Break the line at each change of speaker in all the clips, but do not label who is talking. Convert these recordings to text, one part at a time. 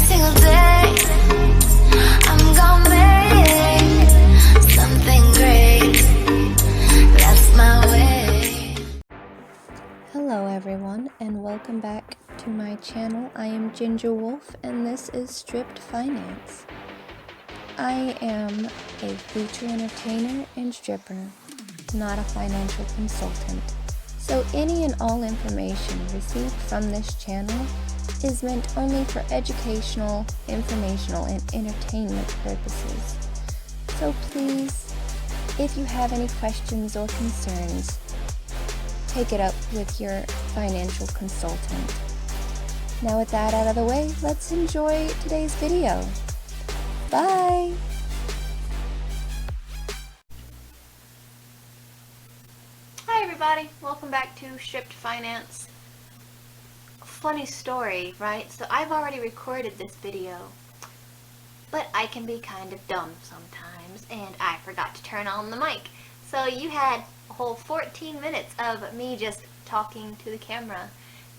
single day. I'm gonna make something great. That's my way.
Hello everyone, and welcome back to my channel. I am Ginger Wolf, and this is Stripped Finance. I am a feature entertainer and stripper, not a financial consultant. So any and all information received from this channel is meant only for educational, informational, and entertainment purposes. So please, if you have any questions or concerns, take it up with your financial consultant. Now with that out of the way, let's enjoy today's video. Bye!
Hi everybody, welcome back to Stripped Finance. Funny story, right? So I've already recorded this video, but I can be kind of dumb sometimes, and I forgot to turn on the mic. So you had a whole 14 minutes of me just talking to the camera,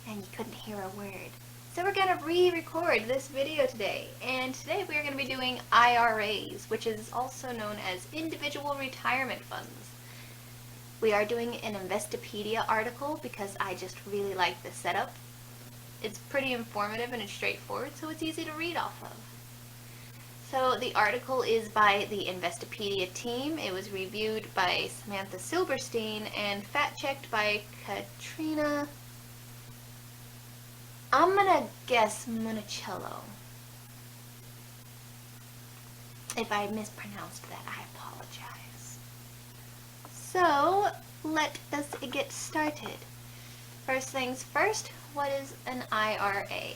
and you couldn't hear a word. So we're going to re-record this video today, and today we are going to be doing IRAs, which is also known as individual retirement funds. We are doing an Investopedia article because I just really like the setup. It's pretty informative and it's straightforward, so it's easy to read off of. So the article is by the Investopedia team. It was reviewed by Samantha Silberstein and fact-checked by Katrina, I'm gonna guess Monticello. If I mispronounced that, I apologize. So let us get started. First things first, what is an IRA?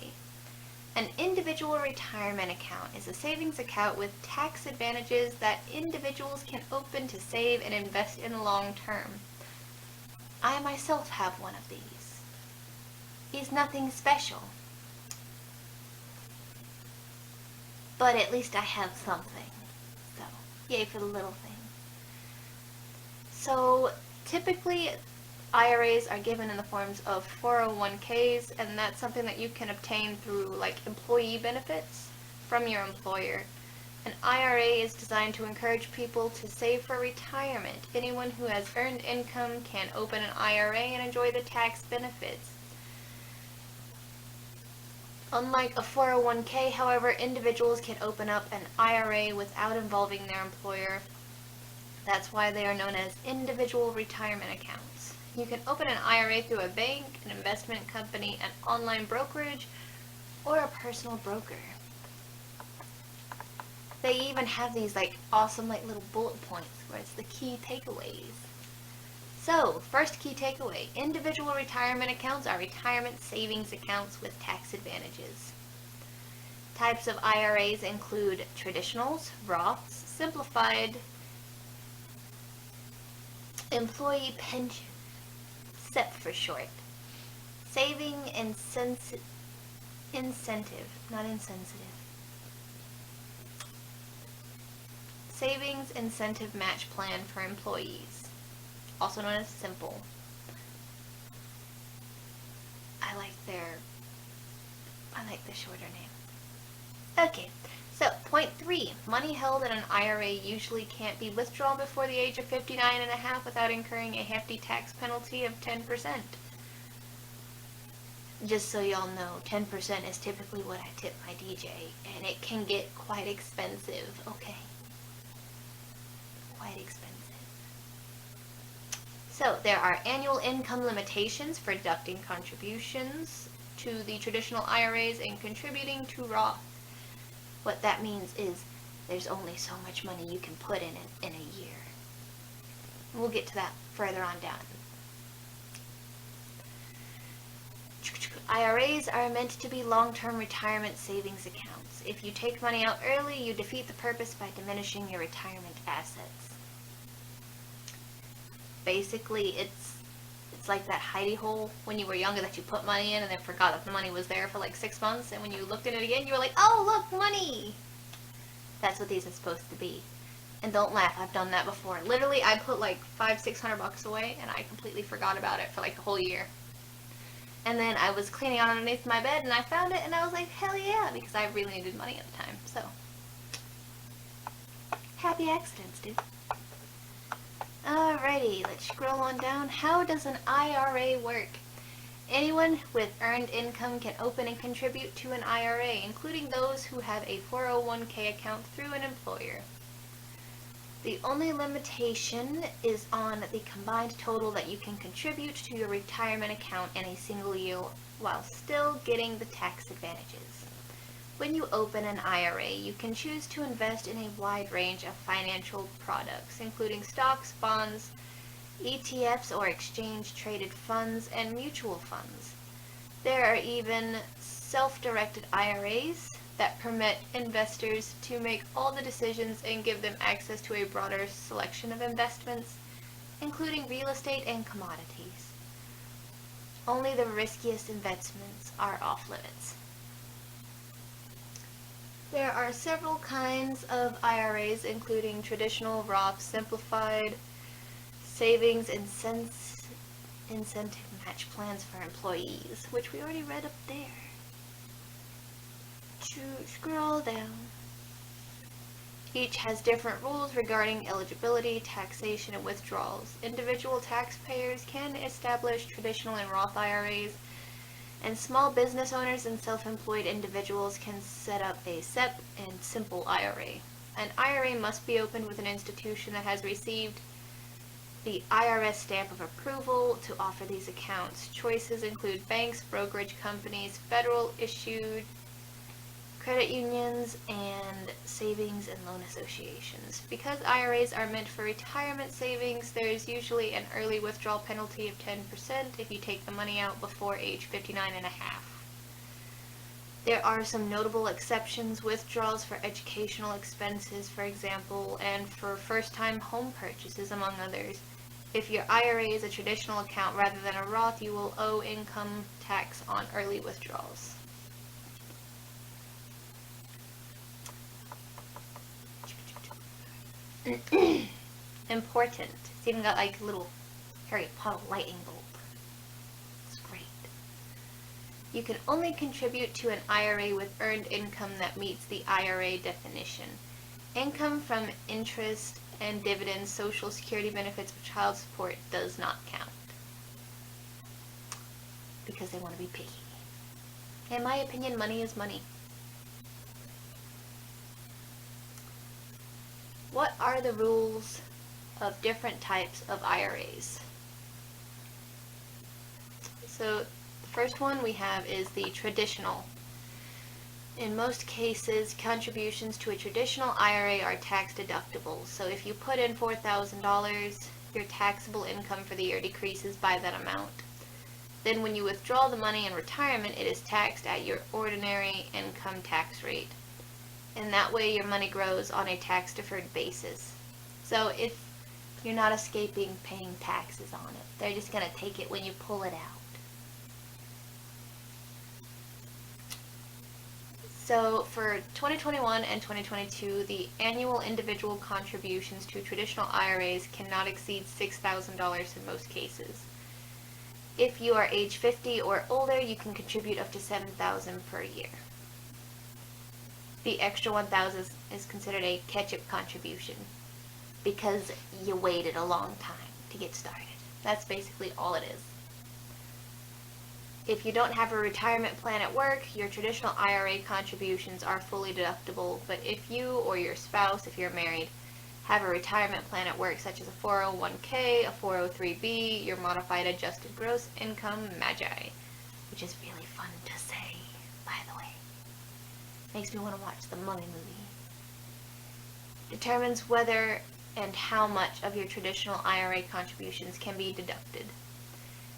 An individual retirement account is a savings account with tax advantages that individuals can open to save and invest in the long term. I myself have one of these. He's nothing special, but at least I have something. So, yay for the little thing. So, typically, IRAs are given in the forms of 401ks, and that's something that you can obtain through like employee benefits from your employer. An IRA is designed to encourage people to save for retirement. Anyone who has earned income can open an IRA and enjoy the tax benefits. Unlike a 401k, however, individuals can open up an IRA without involving their employer. That's why they are known as individual retirement accounts. You can open an IRA through a bank, an investment company, an online brokerage, or a personal broker. They even have these like awesome like little bullet points where it's the key takeaways. So, first key takeaway, individual retirement accounts are retirement savings accounts with tax advantages. Types of IRAs include traditionals, Roths, simplified, employee pension, SEP for short, saving incentive, not insensitive, savings incentive match plan for employees, also known as simple. I like the shorter name. Okay, so point 3, money held in an IRA usually can't be withdrawn before the age of 59 and a half without incurring a hefty tax penalty of 10%. Just so y'all know, 10% is typically what I tip my DJ, and it can get quite expensive, okay? Quite expensive. So, there are annual income limitations for deducting contributions to the traditional IRAs and contributing to Roth. What that means is there's only so much money you can put in it in a year. We'll get to that further on down. IRAs are meant to be long-term retirement savings accounts. If you take money out early, you defeat the purpose by diminishing your retirement assets. Basically, it's like that hidey hole when you were younger that you put money in and then forgot that the money was there for like 6 months, and when you looked in it again, you were like, oh, look, money! That's what these are supposed to be. And don't laugh, I've done that before. Literally, I put like $500-600 away, and I completely forgot about it for like a whole year. And then I was cleaning out underneath my bed and I found it and I was like, hell yeah, because I really needed money at the time. So, happy accidents, dude. Alrighty, let's scroll on down. How does an IRA work? Anyone with earned income can open and contribute to an IRA, including those who have a 401k account through an employer. The only limitation is on the combined total that you can contribute to your retirement account in a single year while still getting the tax advantages. When you open an IRA, you can choose to invest in a wide range of financial products, including stocks, bonds, ETFs or exchange-traded funds, and mutual funds. There are even self-directed IRAs that permit investors to make all the decisions and give them access to a broader selection of investments, including real estate and commodities. Only the riskiest investments are off limits. There are several kinds of IRAs, including traditional, Roth, simplified, savings, and incentive match plans for employees, which we already read up there. Scroll down. Each has different rules regarding eligibility, taxation, and withdrawals. Individual taxpayers can establish traditional and Roth IRAs, and small business owners and self-employed individuals can set up a SEP and simple IRA. An IRA must be opened with an institution that has received the IRS stamp of approval to offer these accounts. Choices include banks, brokerage companies, federal issued credit unions, and savings and loan associations. Because IRAs are meant for retirement savings, there is usually an early withdrawal penalty of 10% if you take the money out before age 59 and a half. There are some notable exceptions: withdrawals for educational expenses, for example, and for first-time home purchases, among others. If your IRA is a traditional account rather than a Roth, you will owe income tax on early withdrawals. Important. It's even got like a little Harry Potter lightning bolt. It's great. You can only contribute to an IRA with earned income that meets the IRA definition. Income from interest and dividends, Social Security benefits, or child support does not count. Because they want to be picky. In my opinion, money is money. What are the rules of different types of IRAs? So the first one we have is the traditional. In most cases, contributions to a traditional IRA are tax deductible. So if you put in $4,000, your taxable income for the year decreases by that amount. Then when you withdraw the money in retirement, it is taxed at your ordinary income tax rate. And that way your money grows on a tax-deferred basis. So if you're not escaping paying taxes on it, they're just going to take it when you pull it out. So for 2021 and 2022, the annual individual contributions to traditional IRAs cannot exceed $6,000 in most cases. If you are age 50 or older, you can contribute up to $7,000 per year. The extra $1,000 is considered a catch-up contribution because you waited a long time to get started. That's basically all it is. If you don't have a retirement plan at work, your traditional IRA contributions are fully deductible, but if you or your spouse, if you're married, have a retirement plan at work such as a 401k, a 403b, your modified adjusted gross income, MAGI, which is really fun to say, by the way. Makes me want to watch the Mummy movie. Determines whether and how much of your traditional IRA contributions can be deducted.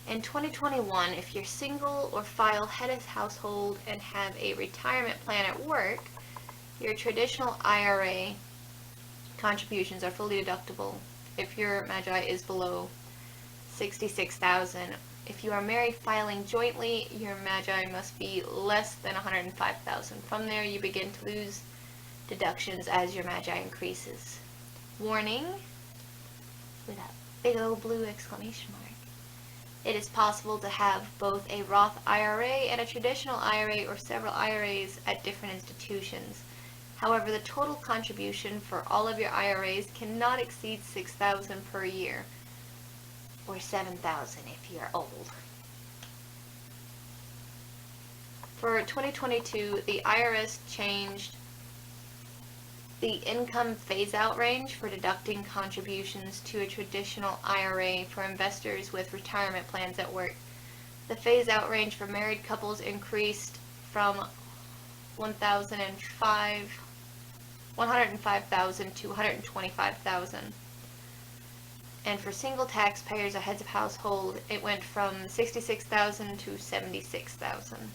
In 2021, if you're single or file head of household and have a retirement plan at work, your traditional IRA contributions are fully deductible if your MAGI is below $66,000. If you are married filing jointly, your MAGI must be less than $105,000. From there, you begin to lose deductions as your MAGI increases. Warning, with a big old blue exclamation mark. It is possible to have both a Roth IRA and a traditional IRA or several IRAs at different institutions. However, the total contribution for all of your IRAs cannot exceed $6,000 per year, or $7,000 if you're old. For 2022, the IRS changed the income phase-out range for deducting contributions to a traditional IRA for investors with retirement plans at work. The phase-out range for married couples increased from $105,000 to $125,000. And for single taxpayers or heads of household, it went from $66,000 to $76,000.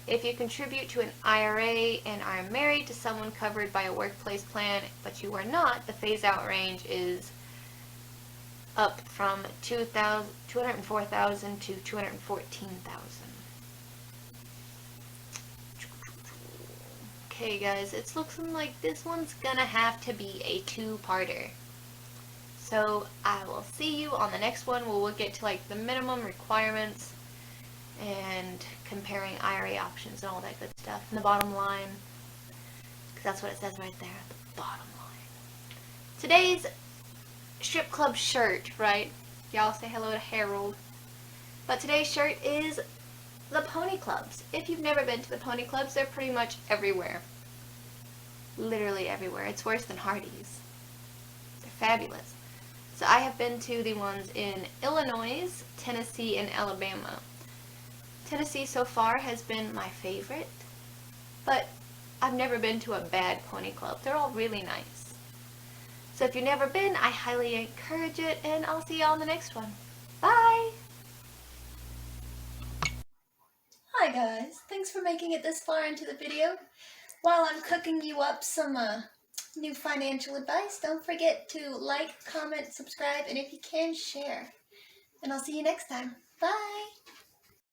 If you contribute to an IRA and are married to someone covered by a workplace plan, but you are not, the phase-out range is up from $204,000 to $214,000. Okay guys, it's looking like this one's gonna have to be a two-parter. So I will see you on the next one where we'll get to like the minimum requirements and comparing IRA options and all that good stuff. And the bottom line, because that's what it says right there, the bottom line. Today's strip club shirt, right? Y'all say hello to Harold. But today's shirt is the pony clubs. If you've never been to the pony clubs, they're pretty much everywhere. Literally everywhere. It's worse than Hardee's. They're fabulous. So I have been to the ones in Illinois, Tennessee, and Alabama. Tennessee so far has been my favorite, but I've never been to a bad pony club. They're all really nice. So if you've never been, I highly encourage it, and I'll see you on the next one. Bye! Hi guys, thanks for making it this far into the video. While I'm cooking you up some new financial advice, don't forget to like, comment, subscribe, and if you can, share. And I'll see you next time. Bye!